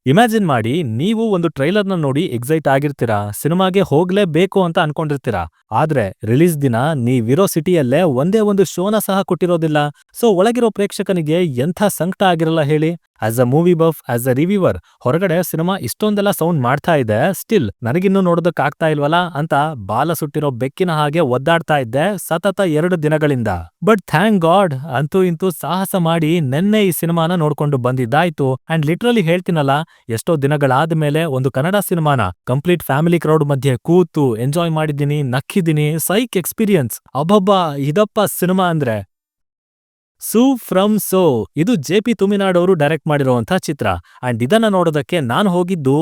Imagine ಮಾಡಿ ನೀವು ಒಂದು ಟ್ರೈಲರ್‌ನ ನೋಡಿ ಎಕ್ಸೈಟ್ ಆಗಿರ್ತೀರಾ, ಸಿನಿಮಾಗೆ ಹೋಗ್ಲೇಬೇಕು ಅಂತ ಅನ್ಕೊಂಡಿರ್ತೀರಾ. ಆದ್ರೆ ರಿಲೀಸ್ ದಿನ ನೀವಿರೋ ಸಿಟಿಯಲ್ಲೇ ಒಂದೇ ಒಂದು ಶೋನ ಸಹ ಕೊಟ್ಟಿರೋದಿಲ್ಲ. ಸೊ ಒಳಗಿರೋ ಪ್ರೇಕ್ಷಕನಿಗೆ ಎಂಥ ಸಂಕಟ ಆಗಿರಲ್ಲ ಹೇಳಿ? As a movie buff, as a reviewer ಹೊರಗಡೆ ಸಿನಿಮಾ ಇಷ್ಟೊಂದೆಲ್ಲ ಸೌಂಡ್ ಮಾಡ್ತಾ ಇದೆ, ಸ್ಟಿಲ್ ನನಗಿನ್ನೂ ನೋಡೋದಕ್ಕಾಗ್ತಾ ಇಲ್ವಲ್ಲ ಅಂತ ಬಾಲ ಸುಟ್ಟಿರೋ ಬೆಕ್ಕಿನ ಹಾಗೆ ಒದ್ದಾಡ್ತಾ ಇದ್ದೆ ಸತತ 2 ದಿನಗಳಿಂದ. ಬಟ್ ಥ್ಯಾಂಕ್ ಗಾಡ್ ಅಂತೂ ಇಂತೂ ಸಾಹಸ ಮಾಡಿ ನೆನ್ನೆ ಈ ಸಿನಿಮಾನ ನೋಡ್ಕೊಂಡು ಬಂದಿದ್ದಾಯ್ತು. ಅಂಡ್ ಲಿಟ್ರಲಿ ಹೇಳ್ತೀನಲ್ಲ, ಎಷ್ಟೋ ದಿನಗಳಾದ ಮೇಲೆ ಒಂದು ಕನ್ನಡ ಸಿನಿಮಾನ ಕಂಪ್ಲೀಟ್ ಫ್ಯಾಮಿಲಿ ಕ್ರೌಡ್ ಮಧ್ಯೆ ಕೂತು ಎಂಜಾಯ್ ಮಾಡಿದ್ದೀನಿ, ನಕ್ಕಿದ್ದೀನಿ. ಸೈಕ್ ಎಕ್ಸ್ಪೀರಿಯನ್ಸ್. ಅಬ್ಬಬ್ಬಾ, ಇದಪ್ಪ ಸಿನಿಮಾ ಅಂದ್ರೆ. ಸೂ ಫ್ರಮ್ ಸೋ ಇದು ಜೆ.ಪಿ. ತುಮಿನಾಡ್ ಅವರು ಡೈರೆಕ್ಟ್ ಮಾಡಿರುವಂತಹ ಚಿತ್ರ. ಅಂಡ್ ಇದನ್ನ ನೋಡೋದಕ್ಕೆ ನಾನು ಹೋಗಿದ್ದು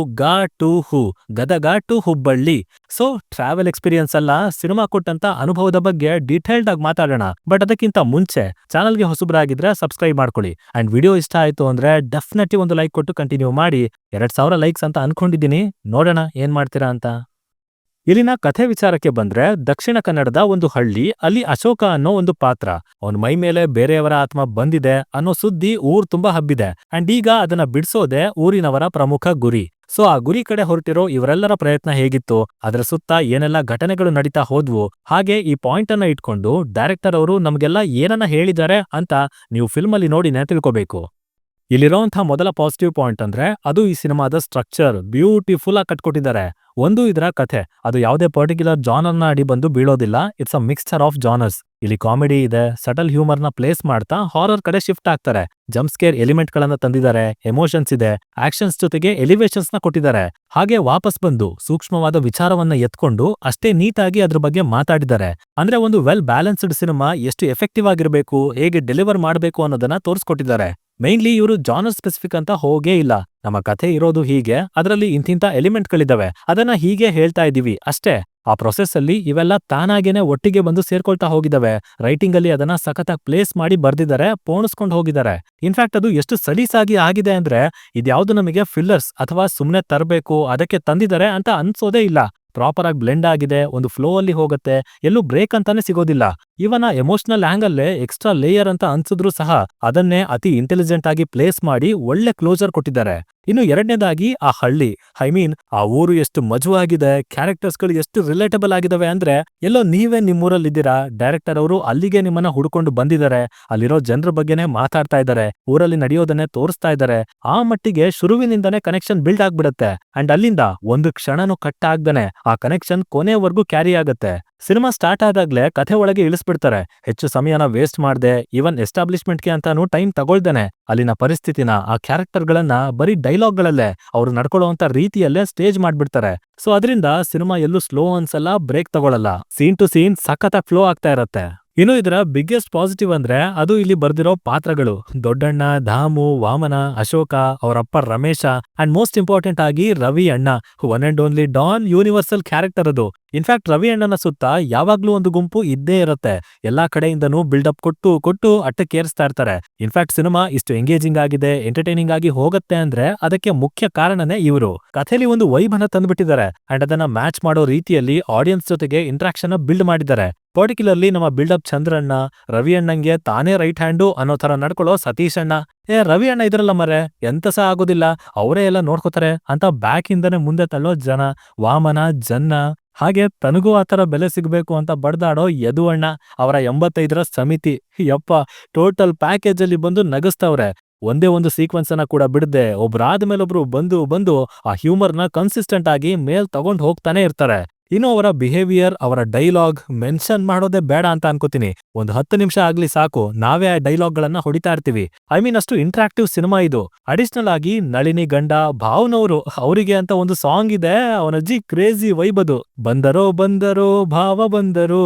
Gadag to Hubballi. So travel experience ಅಲ್ಲ, ಸಿನಿಮಾ ಕೊಟ್ಟಂತ ಅನುಭವದ ಬಗ್ಗೆ ಡೀಟೇಲ್ಡ್ ಆಗಿ ಮಾತಾಡೋಣ. ಬಟ್ ಅದಕ್ಕಿಂತ ಮುಂಚೆ ಚಾನಲ್ಗೆ ಹೊಸಬರಾಗಿದ್ರೆ ಸಬ್ಸ್ಕ್ರೈಬ್ ಮಾಡ್ಕೊಳ್ಳಿ. ಅಂಡ್ ವಿಡಿಯೋ ಇಷ್ಟ ಆಯ್ತು ಅಂದ್ರೆ ಡೆಫಿನೆಟ್ಲಿ ಒಂದು ಲೈಕ್ ಕೊಟ್ಟು ಕಂಟಿನ್ಯೂ ಮಾಡಿ. 2000 ಲೈಕ್ಸ್ ಅಂತ ಅನ್ಕೊಂಡಿದ್ದೀನಿ, ನೋಡೋಣ ಏನ್ ಮಾಡ್ತೀರಾ ಅಂತ. ಇಲ್ಲಿನ ಕಥೆ ವಿಚಾರಕ್ಕೆ ಬಂದ್ರೆ, ದಕ್ಷಿಣ ಕನ್ನಡದ ಒಂದು ಹಳ್ಳಿ, ಅಲ್ಲಿ ಅಶೋಕ ಅನ್ನೋ ಒಂದು ಪಾತ್ರ. ಅವನ್ ಮೈ ಮೇಲೆ ಬೇರೆಯವರ ಆತ್ಮ ಬಂದಿದೆ ಅನ್ನೋ ಸುದ್ದಿ ಊರ್ ತುಂಬಾ ಹಬ್ಬಿದೆ. ಅಂಡ್ ಈಗ ಅದನ್ನ ಬಿಡಿಸೋದೆ ಊರಿನವರ ಪ್ರಮುಖ ಗುರಿ. ಸೊ ಆ ಗುರಿ ಕಡೆ ಹೊರಟಿರೋ ಇವರೆಲ್ಲರ ಪ್ರಯತ್ನ ಹೇಗಿತ್ತು, ಅದರ ಸುತ್ತ ಏನೆಲ್ಲ ಘಟನೆಗಳು ನಡೀತಾ ಹೋದ್ವು, ಹಾಗೆ ಈ ಪಾಯಿಂಟ್ ಅನ್ನ ಇಟ್ಕೊಂಡು ಡೈರೆಕ್ಟರ್ ಅವರು ನಮ್ಗೆಲ್ಲ ಏನನ್ನ ಹೇಳಿದ್ದಾರೆ ಅಂತ ನೀವು ಫಿಲ್ಮ್ ಅಲ್ಲಿ ನೋಡಿನೇ ತಿಳ್ಕೋಬೇಕು. ಇಲ್ಲಿರೋಂಥ ಮೊದಲ ಪಾಸಿಟಿವ್ ಪಾಯಿಂಟ್ ಅಂದ್ರೆ ಅದು ಈ ಸಿನಿಮಾದ ಸ್ಟ್ರಕ್ಚರ್. ಬ್ಯೂಟಿಫುಲ್ ಆಗಿ ಕಟ್ಕೊಟ್ಟಿದ್ದಾರೆ. ಒಂದು ಇದರ ಕಥೆ, ಅದು ಯಾವುದೇ ಪರ್ಟಿಕ್ಯುಲರ್ ಜಾನರ್ನ ಅಡಿ ಬಂದು ಬೀಳೋದಿಲ್ಲ. It's a mixture of genres. ಇಲ್ಲಿ ಕಾಮಿಡಿ ಇದೆ, ಸಟಲ್ ಹ್ಯೂಮರ್ನ ಪ್ಲೇಸ್ ಮಾಡ್ತಾ ಹಾರರ್ ಕಡೆ ಶಿಫ್ಟ್ ಆಗ್ತಾರೆ. ಜಂಪ್ ಸ್ಕೇರ್ ಎಲಿಮೆಂಟ್ ಗಳನ್ನ ತಂದಿದ್ದಾರೆ, ಎಮೋಷನ್ಸ್ ಇದೆ, ಆಕ್ಷನ್ಸ್ ಜೊತೆಗೆ ಎಲಿವೇಶನ್ಸ್ ನ ಕೊಟ್ಟಿದ್ದಾರೆ. ಹಾಗೆ ವಾಪಸ್ ಬಂದು ಸೂಕ್ಷ್ಮವಾದ ವಿಚಾರವನ್ನ ಎತ್ಕೊಂಡು ಅಷ್ಟೇ ನೀಟಾಗಿ ಅದ್ರ ಬಗ್ಗೆ ಮಾತಾಡಿದ್ದಾರೆ. ಅಂದ್ರೆ ಒಂದು ವೆಲ್ ಬ್ಯಾಲೆನ್ಸ್ಡ್ ಸಿನಿಮಾ ಎಷ್ಟು ಎಫೆಕ್ಟಿವ್ ಆಗಿರ್ಬೇಕು, ಹೇಗೆ ಡೆಲಿವರ್ ಮಾಡಬೇಕು ಅನ್ನೋದನ್ನ ತೋರಿಸ್ಕೊಟ್ಟಿದ್ದಾರೆ. ಮೈನ್ಲಿ ಇವರು ಜಾನರ್ ಸ್ಪೆಸಿಫಿಕ್ ಅಂತ ಹೋಗೇ ಇಲ್ಲ. ನಮ್ಮ ಕಥೆ ಇರೋದು ಹೀಗೆ, ಅದರಲ್ಲಿ ಇಂತಿಂತ ಎಲಿಮೆಂಟ್ಗಳಿದಾವೆ, ಅದನ್ನ ಹೀಗೆ ಹೇಳ್ತಾ ಇದೀವಿ ಅಷ್ಟೇ. ಆ ಪ್ರೊಸೆಸ್ ಅಲ್ಲಿ ಇವೆಲ್ಲ ತಾನಾಗೇನೆ ಒಟ್ಟಿಗೆ ಬಂದು ಸೇರ್ಕೊಳ್ತಾ ಹೋಗಿದಾವೆ. ರೈಟಿಂಗ್ ಅಲ್ಲಿ ಅದನ್ನ ಸಖತ್ತಾಗಿ ಪ್ಲೇಸ್ ಮಾಡಿ ಬರ್ದಿದ್ದಾರೆ, ಪೋಣಿಸ್ಕೊಂಡು ಹೋಗಿದ್ದಾರೆ. ಇನ್ಫ್ಯಾಕ್ಟ್ ಅದು ಎಷ್ಟು ಸಲೀಸಾಗಿ ಆಗಿದೆ ಅಂದ್ರೆ ಇದ್ಯಾವುದು ನಮಗೆ ಫಿಲ್ಲರ್ಸ್ ಅಥವಾ ಸುಮ್ನೆ ತರಬೇಕು ಅದಕ್ಕೆ ತಂದಿದ್ದಾರೆ ಅಂತ ಅನ್ಸೋದೇ ಇಲ್ಲ. ಪ್ರಾಪರ್ ಆಗಿ ಬ್ಲೆಂಡ್ ಆಗಿದೆ, ಒಂದು ಫ್ಲೋ ಅಲ್ಲಿ ಹೋಗುತ್ತೆ, ಎಲ್ಲೂ ಬ್ರೇಕ್ ಅಂತಾನೆ ಸಿಗೋದಿಲ್ಲ. ಇವನ ಎಮೋಷನಲ್ ಆಂಗಲ್ಲೇ ಎಕ್ಸ್ಟ್ರಾ ಲೇಯರ್ ಅಂತ ಅನ್ಸಿದ್ರು ಸಹ ಅದನ್ನೇ ಅತಿ ಇಂಟೆಲಿಜೆಂಟ್ ಆಗಿ ಪ್ಲೇಸ್ ಮಾಡಿ ಒಳ್ಳೆ ಕ್ಲೋಸರ್ ಕೊಟ್ಟಿದ್ದಾರೆ. ಇನ್ನು ಎರಡನೇದಾಗಿ ಆ ಹಳ್ಳಿ, ಐ ಮೀನ್ ಆ ಊರು ಎಷ್ಟು ಮಜವಾಗಿದೆ, ಕ್ಯಾರೆಕ್ಟರ್ಸ್ ಗಳು ಎಷ್ಟು ರಿಲೇಟಬಲ್ ಆಗಿದಾವೆ ಅಂದ್ರೆ ಎಲ್ಲೋ ನೀವೇ ನಿಮ್ಮೂರಲ್ಲಿದ್ದೀರಾ, ಡೈರೆಕ್ಟರ್ ಅವರು ಅಲ್ಲಿಗೆ ನಿಮ್ಮನ್ನ ಹುಡ್ಕೊಂಡು ಬಂದಿದ್ದಾರೆ, ಅಲ್ಲಿರೋ ಜನರ ಬಗ್ಗೆನೇ ಮಾತಾಡ್ತಾ ಇದ್ದಾರೆ, ಊರಲ್ಲಿ ನಡೆಯೋದನ್ನೇ ತೋರಿಸ್ತಾ ಇದ್ದಾರೆ. ಆ ಮಟ್ಟಿಗೆ ಶುರುವಿನಿಂದನೇ ಕನೆಕ್ಷನ್ ಬಿಲ್ಡ್ ಆಗ್ಬಿಡತ್ತೆ. ಅಂಡ್ ಅಲ್ಲಿಂದ ಒಂದು ಕ್ಷಣನೂ ಕಟ್ ಆಗ್ದೇನೆ ಆ ಕನೆಕ್ಷನ್ ಕೊನೆವರೆಗೂ ಕ್ಯಾರಿ ಆಗತ್ತೆ. ಸಿನಿಮಾ ಸ್ಟಾರ್ಟ್ ಆದಾಗ್ಲೇ ಕಥೆ ಒಳಗೆ ಇಳಿಸ್ಬಿಡ್ತಾರೆ. ಹೆಚ್ಚು ಸಮಯನ ವೇಸ್ಟ್ ಮಾಡ್ದೆ, ಈವನ್ ಎಸ್ಟಾಬ್ಲಿಷ್ಮೆಂಟ್ಗೆ ಅಂತಾನು ಟೈಮ್ ತಗೊಳ್ದೇನೆ ಅಲ್ಲಿನ ಪರಿಸ್ಥಿತಿನ, ಆ ಕ್ಯಾರೆಕ್ಟರ್ಗಳನ್ನ ಬರೀ ಡೈಲಾಗ್ಗಳಲ್ಲೇ ಅವ್ರು ನಡ್ಕೊಳ್ಳುವಂತ ರೀತಿಯಲ್ಲೇ ಸ್ಟೇಜ್ ಮಾಡ್ಬಿಡ್ತಾರೆ. ಸೊ ಅದರಿಂದ ಸಿನಿಮಾ ಎಲ್ಲೂ ಸ್ಲೋ ಅನ್ಸಲ್ಲ, ಬ್ರೇಕ್ ತಗೊಳಲ್ಲ. ಸೀನ್ ಟು ಸೀನ್ ಸಖತ್ತಾಗಿ ಫ್ಲೋ ಆಗ್ತಾ ಇರತ್ತೆ. ಇನ್ನು ಇದರ ಬಿಗ್ಗೆಸ್ಟ್ ಪಾಸಿಟಿವ್ ಅಂದ್ರೆ ಅದು ಇಲ್ಲಿ ಬರ್ದಿರೋ ಪಾತ್ರಗಳು. ದೊಡ್ಡಣ್ಣ, ಧಾಮು, ವಾಮನ, ಅಶೋಕ, ಅವರಪ್ಪ ರಮೇಶ, ಅಂಡ್ ಮೋಸ್ಟ್ ಇಂಪಾರ್ಟೆಂಟ್ ಆಗಿ ರವಿ ಅಣ್ಣ, one and only Don, universal character ಅದು. ಇನ್ಫ್ಯಾಕ್ಟ್ ರವಿ ಅಣ್ಣನ ಸುತ್ತ ಯಾವಾಗ್ಲೂ ಒಂದು ಗುಂಪು ಇದ್ದೇ ಇರುತ್ತೆ. ಎಲ್ಲಾ ಕಡೆಯಿಂದನೂ ಬಿಲ್ಡಪ್ ಕೊಟ್ಟು ಕೊಟ್ಟು ಅಟ್ಟಕ್ಕೇರಿಸ್ತಾ ಇರ್ತಾರೆ. ಇನ್ಫ್ಯಾಕ್ಟ್ ಸಿನಿಮಾ ಇಷ್ಟು ಎಂಗೇಜಿಂಗ್ ಆಗಿದೆ, ಎಂಟರ್ಟೈನಿಂಗ್ ಆಗಿ ಹೋಗುತ್ತೆ ಅಂದ್ರೆ ಅದಕ್ಕೆ ಮುಖ್ಯ ಕಾರಣನೇ ಇವರು. ಕಥೆಯಲ್ಲಿ ಒಂದು ವೈಬನ್ನ ತಂದ್ಬಿಟ್ಟಿದ್ದಾರೆ. ಅಂಡ್ ಅದನ್ನ ಮ್ಯಾಚ್ ಮಾಡೋ ರೀತಿಯಲ್ಲಿ ಆಡಿಯನ್ಸ್ ಜೊತೆಗೆ ಇಂಟ್ರಾಕ್ಷನ್ ಬಿಲ್ಡ್ ಮಾಡಿದ್ದಾರೆ. ಪರ್ಟಿಕ್ಯುಲರ್ಲಿ ನಮ್ಮ ಬಿಲ್ಡಪ್ ಚಂದ್ರಣ್ಣ, ರವಿ ಅಣ್ಣಂಗೆ ತಾನೇ ರೈಟ್ ಹ್ಯಾಂಡು ಅನ್ನೋ ತರ ನಡ್ಕೊಳ್ಳೋ ಸತೀಶ್ ಅಣ್ಣ. ರವಿ ಅಣ್ಣ ಇದ್ರಲ್ಲ ಮರೆ, ಎಂತ ಸಹ ಆಗೋದಿಲ್ಲ, ಅವರೇ ಎಲ್ಲ ನೋಡ್ಕೋತಾರೆ ಅಂತ ಬ್ಯಾಕ್ ಇಂದನೇ ಮುಂದೆ ತಳ್ಳೋ ಜನ. ವಾಮನ, ಜನ್ನ, ಹಾಗೆ ತನಗೂ ಆತರ ಬೆಲೆ ಸಿಗ್ಬೇಕು ಅಂತ ಬಡ್ದಾಡೋ ಯದು ಅಣ್ಣ, ಅವರ 85ರ ಸಮಿತಿ. ಯಪ್ಪ, ಟೋಟಲ್ ಪ್ಯಾಕೇಜ್ ಅಲ್ಲಿ ಬಂದು ನಗಸ್ತವ್ರೆ. ಒಂದೇ ಒಂದು ಸೀಕ್ವೆನ್ಸ್ ಅನ್ನ ಕೂಡ ಬಿಡದೆ ಒಬ್ರಾದ ಮೇಲೊಬ್ರು ಬಂದು ಬಂದು ಆ ಹ್ಯೂಮರ್ನ ಕನ್ಸಿಸ್ಟೆಂಟ್ ಆಗಿ ಮೇಲ್ ತಗೊಂಡ್ ಹೋಗ್ತಾನೆ ಇರ್ತಾರೆ. ಇನ್ನು ಅವರ ಬಿಹೇವಿಯರ್, ಅವರ ಡೈಲಾಗ್ ಮೆನ್ಷನ್ ಮಾಡೋದೇ ಬೇಡ ಅಂತ ಅನ್ಕೋತೀನಿ. ಒಂದು 10 ನಿಮಿಷ ಆಗ್ಲಿ ಸಾಕು, ನಾವೇ ಆ ಡೈಲಾಗ್ ಗಳನ್ನ ಹೊಡಿತಾ ಇರ್ತೀವಿ. ಐ ಮೀನ್ ಅಷ್ಟು ಇಂಟ್ರಾಕ್ಟಿವ್ ಸಿನಿಮಾ ಇದು. ಅಡಿಷನಲ್ ಆಗಿ ನಳಿನಿ ಗಂಡ ಭಾವನವರು, ಅವರಿಗೆ ಅಂತ ಒಂದು ಸಾಂಗ್ ಇದೆ, ಅವನಜ್ಜಿ ಕ್ರೇಜಿ ವೈಬ್ ಅದು. ಬಂದರೋ ಬಂದರೋ ಭಾವ ಬಂದರು,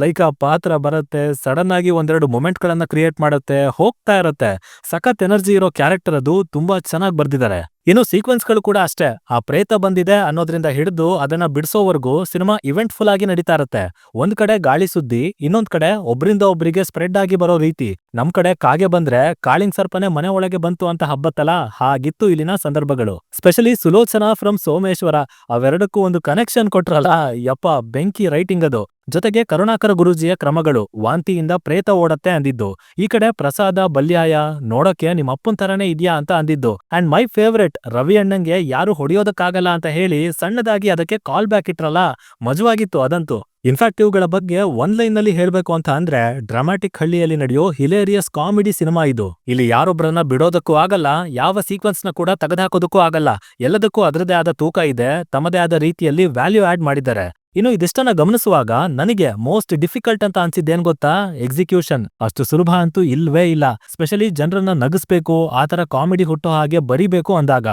ಲೈಕ್ ಆ ಪಾತ್ರ ಬರುತ್ತೆ, ಸಡನ್ ಆಗಿ ಒಂದೆರಡು ಮೊಮೆಂಟ್ ಗಳನ್ನ ಕ್ರಿಯೇಟ್ ಮಾಡುತ್ತೆ, ಹೋಗ್ತಾ ಇರತ್ತೆ. ಸಖತ್ ಎನರ್ಜಿ ಇರೋ ಕ್ಯಾರೆಕ್ಟರ್ ಅದು, ತುಂಬಾ ಚೆನ್ನಾಗಿ ಬರ್ದಿದ್ದಾರೆ. ಇನ್ನು ಸೀಕ್ವೆನ್ಸ್ ಗಳು ಕೂಡ ಅಷ್ಟೇ. ಆ ಪ್ರೇತ ಬಂದಿದೆ ಅನ್ನೋದ್ರಿಂದ ಹಿಡಿದು ಅದನ್ನ ಬಿಡಿಸೋವರೆಗೂ ಸಿನಿಮಾ ಇವೆಂಟ್ ಫುಲ್ ಆಗಿ ನಡೀತಾ ಇರುತ್ತೆ. ಒಂದ್ ಕಡೆ ಗಾಳಿ ಸುದ್ದಿ, ಇನ್ನೊಂದ್ ಕಡೆ ಒಬ್ರಿಂದ ಒಬ್ರಿಗೆ ಸ್ಪ್ರೆಡ್ ಆಗಿ ಬರೋ ರೀತಿ. ನಮ್ ಕಡೆ ಕಾಗೆ ಬಂದ್ರೆ ಕಾಳಿಂಗ್ ಸರ್ಪನೆ ಮನೆ ಒಳಗೆ ಬಂತು ಅಂತ ಹಬ್ಬತ್ತಲ್ಲ, ಹಾಗಿತ್ತು ಇಲ್ಲಿನ ಸಂದರ್ಭಗಳು. ಸ್ಪೆಷಲಿ ಸುಲೋಚನಾ ಫ್ರಮ್ ಸೋಮೇಶ್ವರ, ಅವೆರಡಕ್ಕೂ ಒಂದು ಕನೆಕ್ಷನ್ ಕೊಟ್ರಲ್ಲ, ಯಪ್ಪ ಬೆಂಕಿ ರೈಟಿಂಗ್ ಅದು. ಜೊತೆಗೆ ಕರುಣಾಕರ ಗುರೂಜಿಯ ಕ್ರಮಗಳು, ವಾಂತಿಯಿಂದ ಪ್ರೇತ ಓಡತ್ತೆ ಅಂದಿದ್ದು. ಈ ಕಡೆ ಪ್ರಸಾದ ಬಲ್ಯಾಯ, ನೋಡಕ್ಕೆ ನಿಮ್ಮ ಅಪ್ಪನ್ ತರನೇ ಇದ್ಯಾ ಅಂತ ಅಂದಿದ್ದು. ಅಂಡ್ ಮೈ ಫೇವ್ರೆಟ್, ರವಿ ಅಣ್ಣಂಗೆ ಯಾರು ಹೊಡೆಯೋದಕ್ಕಾಗಲ್ಲ ಅಂತ ಹೇಳಿ ಸಣ್ಣದಾಗಿ ಅದಕ್ಕೆ ಕಾಲ್ ಬ್ಯಾಕ್ ಇಟ್ರಲ್ಲ, ಮಜವಾಗಿತ್ತು ಅದಂತೂ. ಇನ್ಫ್ಯಾಕ್ಟ್ ಇವುಗಳ ಬಗ್ಗೆ ಒಂದ್ ಲೈನ್ ನಲ್ಲಿ ಹೇಳ್ಬೇಕು ಅಂತ ಅಂದ್ರೆ, ಡ್ರಾಮಾಟಿಕ್ ಹಳ್ಳಿಯಲ್ಲಿ ನಡೆಯೋ ಹಿಲೇರಿಯಸ್ ಕಾಮಿಡಿ ಸಿನಿಮಾ ಇದು. ಇಲ್ಲಿ ಯಾರೊಬ್ರನ್ನ ಬಿಡೋದಕ್ಕೂ ಆಗಲ್ಲ, ಯಾವ ಸೀಕ್ವೆನ್ಸ್ ನ ಕೂಡ ತೆಗೆದುಹಾಕೋದಕ್ಕೂ ಆಗಲ್ಲ. ಎಲ್ಲದಕ್ಕೂ ಅದರದೇ ಆದ ತೂಕ ಇದೆ, ತಮ್ಮದೇ ಆದ ರೀತಿಯಲ್ಲಿ ವ್ಯಾಲ್ಯೂ ಆಡ್ ಮಾಡಿದ್ದಾರೆ. ಇನ್ನು ಇದಿಷ್ಟನ್ನ ಗಮನಿಸುವಾಗ ನನಗೆ ಮೋಸ್ಟ್ ಡಿಫಿಕಲ್ಟ್ ಅಂತ ಅನ್ಸಿದ್ದೇನ್ ಗೊತ್ತಾ? ಎಕ್ಸಿಕ್ಯೂಷನ್. ಅಷ್ಟು ಸುಲಭ ಅಂತೂ ಇಲ್ವೇ ಇಲ್ಲ. ಸ್ಪೆಷಲಿ ಜನರನ್ನ ನಗಿಸ್ಬೇಕು, ಆತರ ಕಾಮಿಡಿ ಹುಟ್ಟೋ ಹಾಗೆ ಬರಿಬೇಕು ಅಂದಾಗ.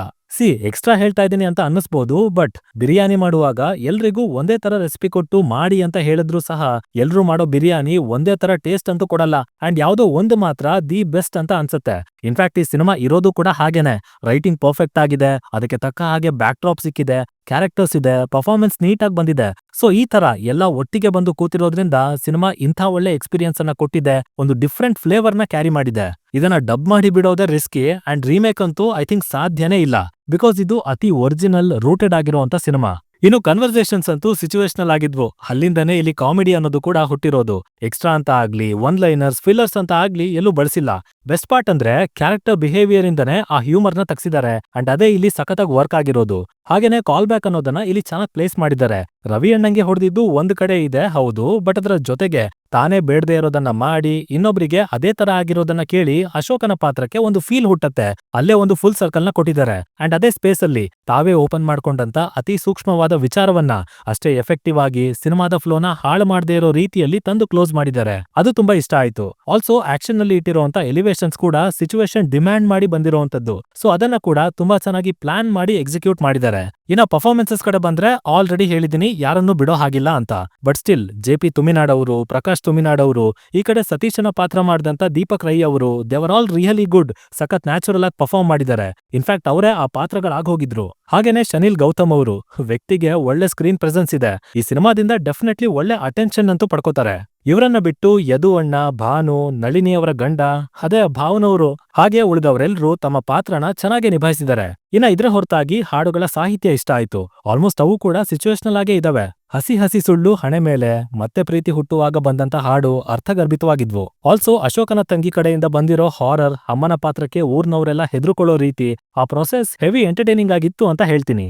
ಎಕ್ಸ್ಟ್ರಾ ಹೇಳ್ತಾ ಇದ್ದೀನಿ ಅಂತ ಅನ್ನಿಸ್ಬೋದು, ಬಟ್ ಬಿರಿಯಾನಿ ಮಾಡುವಾಗ ಎಲ್ರಿಗೂ ಒಂದೇ ತರ ರೆಸಿಪಿ ಕೊಟ್ಟು ಮಾಡಿ ಅಂತ ಹೇಳಿದ್ರು ಸಹ ಎಲ್ರೂ ಮಾಡೋ ಬಿರಿಯಾನಿ ಒಂದೇ ತರ ಟೇಸ್ಟ್ ಅಂತೂ ಕೊಡಲ್ಲ. ಅಂಡ್ ಯಾವ್ದೋ ಒಂದು ಮಾತ್ರ ದಿ ಬೆಸ್ಟ್ ಅಂತ ಅನ್ಸುತ್ತೆ. ಇನ್ಫ್ಯಾಕ್ಟ್ ಈ ಸಿನಿಮಾ ಇರೋದು ಕೂಡ ಹಾಗೇನೆ. ರೈಟಿಂಗ್ ಪರ್ಫೆಕ್ಟ್ ಆಗಿದೆ, ಅದಕ್ಕೆ ತಕ್ಕ ಹಾಗೆ ಬ್ಯಾಕ್ ಡ್ರಾಪ್ ಸಿಕ್ಕಿದೆ, ಕ್ಯಾರೆಕ್ಟರ್ಸ್ ಇದೆ, ಪರ್ಫಾರ್ಮೆನ್ಸ್ ನೀಟಾಗಿ ಬಂದಿದೆ. ಸೊ ಈ ತರ ಎಲ್ಲ ಒಟ್ಟಿಗೆ ಬಂದು ಕೂತಿರೋದ್ರಿಂದ ಸಿನಿಮಾ ಇಂಥ ಒಳ್ಳೆ ಎಕ್ಸ್ಪೀರಿಯನ್ಸ್ ಅನ್ನ ಕೊಟ್ಟಿದೆ, ಒಂದು ಡಿಫ್ರೆಂಟ್ ಫ್ಲೇವರ್ ನ ಕ್ಯಾರಿ ಮಾಡಿದೆ. ಇದನ್ನ ಡಬ್ ಮಾಡಿ ಬಿಡೋದೇ ರಿಸ್ಕಿ, ಅಂಡ್ ರೀಮೇಕ್ ಅಂತೂ ಐ ಥಿಂಕ್ ಸಾಧ್ಯನೇ ಇಲ್ಲ, ಬಿಕಾಸ್ ಇದು ಅತಿ ಒರಿಜಿನಲ್ ರೂಟೆಡ್ ಆಗಿರುವಂತ ಸಿನಿಮಾ. ಇನ್ನು ಕನ್ವರ್ಸೇಷನ್ಸ್ ಅಂತೂ ಸಿಚುವೇಶನಲ್ ಆಗಿದ್ವು. ಅಲ್ಲಿಂದನೇ ಇಲ್ಲಿ ಕಾಮಿಡಿ ಅನ್ನೋದು ಕೂಡ ಹುಟ್ಟಿರೋದು. ಎಕ್ಸ್ಟ್ರಾ ಅಂತ ಆಗ್ಲಿ, ಒನ್ ಲೈನರ್ಸ್, ಫಿಲ್ಲರ್ಸ್ ಅಂತ ಆಗ್ಲಿ ಎಲ್ಲೂ ಬಳಸಿಲ್ಲ. ಬೆಸ್ಟ್ ಪಾರ್ಟ್ ಅಂದ್ರೆ ಕ್ಯಾರೆಕ್ಟರ್ ಬಿಹೇವಿಯರ್ ಇಂದನೇ ಆ ಹ್ಯೂಮರ್ ನ ತಗ್ಸಿದ್ದಾರೆ, ಅಂಡ್ ಅದೇ ಇಲ್ಲಿ ಸಖತ್ತಾಗಿ ವರ್ಕ್ ಆಗಿರೋದು. ಹಾಗೇನೆ ಕಾಲ್ ಬ್ಯಾಕ್ ಅನ್ನೋದನ್ನ ಇಲ್ಲಿ ಚೆನ್ನಾಗಿ ಪ್ಲೇಸ್ ಮಾಡಿದ್ದಾರೆ. ರವಿ ಅಣ್ಣಂಗೆ ಹೊಡೆದಿದ್ದು ಒಂದ್ ಕಡೆ ಇದೆ ಹೌದು, ಬಟ್ ಅದರ ಜೊತೆಗೆ ತಾನೇ ಬೇಡದೆ ಇರೋದನ್ನ ಮಾಡಿ ಇನ್ನೊಬ್ರಿಗೆ ಅದೇ ತರ ಆಗಿರೋದನ್ನ ಕೇಳಿ ಅಶೋಕನ ಪಾತ್ರಕ್ಕೆ ಒಂದು ಫೀಲ್ ಹುಟ್ಟತ್ತೆ. ಅಲ್ಲೇ ಒಂದು ಫುಲ್ ಸರ್ಕಲ್ ನ ಕೊಟ್ಟಿದ್ದಾರೆ. ಅಂಡ್ ಅದೇ ಸ್ಪೇಸ್ ಅಲ್ಲಿ ತಾವೇ ಓಪನ್ ಮಾಡ್ಕೊಂಡಂತ ಅತಿ ಸೂಕ್ಷ್ಮವಾದ ವಿಚಾರವನ್ನ ಅಷ್ಟೇ ಎಫೆಕ್ಟಿವ್ ಆಗಿ ಸಿನಿಮಾದ ಫ್ಲೋನ ಹಾಳು ಮಾಡದೇ ಇರೋ ರೀತಿಯಲ್ಲಿ ತಂದು ಕ್ಲೋಸ್ ಮಾಡಿದ್ದಾರೆ. ಅದು ತುಂಬಾ ಇಷ್ಟ ಆಯ್ತು. ಆಲ್ಸೋ ಆಕ್ಷನ್ ನಲ್ಲಿ ಇಟ್ಟಿರುವಂತ ಎಲಿವೇಶನ್ಸ್ ಕೂಡ ಸಿಚುವೇಶನ್ ಡಿಮ್ಯಾಂಡ್ ಮಾಡಿ ಬಂದಿರುವಂತದ್ದು. ಸೊ ಅದನ್ನ ಕೂಡ ತುಂಬಾ ಚೆನ್ನಾಗಿ ಪ್ಲಾನ್ ಮಾಡಿ ಎಕ್ಸಿಕ್ಯೂಟ್ ಮಾಡಿದ್ದಾರೆ. ಇನ್ನ ಪರ್ಫಾರ್ಮೆನ್ಸಸ್ ಕಡೆ ಬಂದ್ರೆ ಆಲ್ರೆಡಿ ಹೇಳಿದೀನಿ ಯಾರನ್ನೂ ಬಿಡೋ ಹಾಗಿಲ್ಲ ಅಂತ. But still JP. ತುಮಿನಾಡ್ ಅವರು, ಪ್ರಕಾಶ್ ತುಮಿನಾಡ್ ಅವರು, ಈ ಕಡೆ ಸತೀಶನ ಪಾತ್ರ ಮಾಡಿದಂತ ದೀಪಕ್ ರೈ ಅವರು, ದೇವರ್ ಆಲ್ ರಿಯಲಿ ಗುಡ್. ಸಖತ್ ನ್ಯಾಚುರಲ್ ಆಗಿ ಪರ್ಫಾರ್ಮ್ ಮಾಡಿದ್ದಾರೆ. ಇನ್ಫ್ಯಾಕ್ಟ್ ಅವರೇ ಆ ಪಾತ್ರಗಳಾಗೋಗಿದ್ರು. ಹಾಗೇನೆ ಶನಿಲ್ ಗೌತಮ್ ಅವರು, ವ್ಯಕ್ತಿಗೆ ಒಳ್ಳೆ ಸ್ಕ್ರೀನ್ ಪ್ರೆಸೆನ್ಸ್ ಇದೆ. ಈ ಸಿನಿಮಾದಿಂದ ಡೆಫಿನೆಟ್ಲಿ ಒಳ್ಳೆ ಅಟೆನ್ಷನ್ ಅಂತೂ ಪಡ್ಕೋತಾರೆ. ಇವರನ್ನ ಬಿಟ್ಟು ಯದು ಅಣ್ಣ, ಭಾನು, ನಳಿನಿ ಅವರ ಗಂಡ, ಅದೇ ಭಾವನವರು, ಹಾಗೆ ಉಳಿದವರೆಲ್ಲರೂ ತಮ್ಮ ಪಾತ್ರನ ಚೆನ್ನಾಗಿ ನಿಭಾಯಿಸಿದ್ದಾರೆ. ಇನ್ನ ಇದ್ರ ಹೊರತಾಗಿ ಹಾಡುಗಳ ಸಾಹಿತ್ಯ ಇಷ್ಟ ಆಯ್ತು. ಆಲ್ಮೋಸ್ಟ್ ಅವು ಕೂಡ ಸಿಚುವೇಶನಲ್ ಆಗೇ ಇದಾವೆ. ಹಸಿ ಹಸಿ ಸುಳ್ಳು ಹಣೆ ಮೇಲೆ, ಮತ್ತೆ ಪ್ರೀತಿ ಹುಟ್ಟುವಾಗ ಬಂದಂತ ಹಾಡು ಅರ್ಥಗರ್ಭಿತವಾಗಿದ್ವು. ಆಲ್ಸೋ ಅಶೋಕನ ತಂಗಿ ಕಡೆಯಿಂದ ಬಂದಿರೋ ಹಾರರ್, ಅಮ್ಮನ ಪಾತ್ರಕ್ಕೆ ಊರ್ನವರೆಲ್ಲ ಹೆದರ್ಕೊಳ್ಳೋ ರೀತಿ, ಆ ಪ್ರೊಸೆಸ್ ಹೆವಿ ಎಂಟರ್ಟೈನಿಂಗ್ ಆಗಿತ್ತು ಅಂತ ಹೇಳ್ತೀನಿ.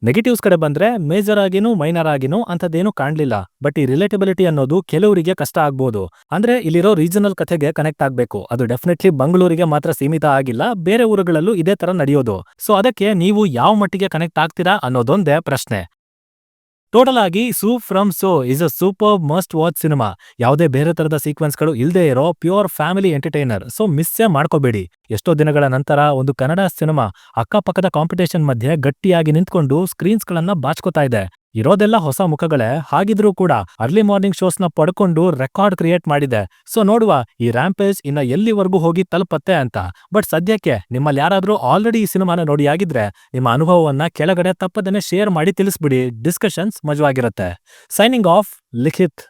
ನೆಗೆಟಿವ್ಸ್ ಕಡೆ ಬಂದ್ರೆ ಮೇಜರ್ ಆಗಿನೂ ಮೈನರ್ ಆಗಿನೂ ಅಂತದೇನು ಕಾಣ್ಲಿಲ್ಲ. ಬಟ್ ಈ ರಿಲೇಟಬಿಲಿಟಿ ಅನ್ನೋದು ಕೆಲವರಿಗೆ ಕಷ್ಟ ಆಗ್ಬೋದು. ಅಂದ್ರೆ ಇಲ್ಲಿರೋ ರೀಜನಲ್ ಕಥೆಗೆ ಕನೆಕ್ಟ್ ಆಗ್ಬೇಕು. ಅದು ಡೆಫಿನೆಟ್ಲಿ ಬೆಂಗಳೂರಿಗೆ ಮಾತ್ರ ಸೀಮಿತ ಆಗಿಲ್ಲ, ಬೇರೆ ಊರುಗಳಲ್ಲೂ ಇದೇ ತರ ನಡೆಯೋದು. ಸೊ ಅದಕ್ಕೆ ನೀವು ಯಾವ ಮಟ್ಟಿಗೆ ಕನೆಕ್ಟ್ ಆಗ್ತೀರಾ ಅನ್ನೋದೊಂದೇ ಪ್ರಶ್ನೆ. ಟೋಟಲ್ ಆಗಿ Su from So is a super must watch cinema. ಯಾವುದೇ ಬೇರೆ ತರದ ಸೀಕ್ವೆನ್ಸ್ಗಳು ಇಲ್ಲದೆ ಇರೋ ಪ್ಯೂರ್ ಫ್ಯಾಮಿಲಿ ಎಂಟರ್ಟೈನರ್. ಸೊ ಮಿಸ್ಸೇ ಮಾಡ್ಕೋಬೇಡಿ. ಎಷ್ಟೋ ದಿನಗಳ ನಂತರ ಒಂದು ಕನ್ನಡ ಸಿನಿಮಾ ಅಕ್ಕಪಕ್ಕದ ಕಾಂಪಿಟೇಷನ್ ಮಧ್ಯೆ ಗಟ್ಟಿಯಾಗಿ ನಿಂತ್ಕೊಂಡು ಸ್ಕ್ರೀನ್ಸ್ ಗಳನ್ನ ಬಾಚ್ಕೋತಾ ಇದೆ. ಇರೋದೆಲ್ಲ ಹೊಸ ಮುಖಗಳೇ, ಹಾಗಿದ್ರೂ ಕೂಡ ಅರ್ಲಿ ಮಾರ್ನಿಂಗ್ ಶೋಸ್ನ ಪಡ್ಕೊಂಡು ರೆಕಾರ್ಡ್ ಕ್ರಿಯೇಟ್ ಮಾಡಿದೆ. ಸೊ ನೋಡುವ ಈ ರ್ಯಾಂಪೇಜ್ ಇನ್ನ ಎಲ್ಲಿವರೆಗೂ ಹೋಗಿ ತಲುಪತ್ತೆ ಅಂತ. ಬಟ್ ಸದ್ಯಕ್ಕೆ ನಿಮ್ಮಲ್ಲಿ ಯಾರಾದ್ರೂ ಆಲ್ರೆಡಿ ಈ ಸಿನಿಮಾನ ನೋಡಿ ಆಗಿದ್ರೆ ನಿಮ್ಮ ಅನುಭವವನ್ನ ಕೆಳಗಡೆ ತಪ್ಪದೇನೆ ಶೇರ್ ಮಾಡಿ ತಿಳಿಸ್ಬಿಡಿ. ಡಿಸ್ಕಷನ್ಸ್ ಮಜವಾಗಿರುತ್ತೆ. ಸೈನಿಂಗ್ ಆಫ್, ಲಿಖಿತ್.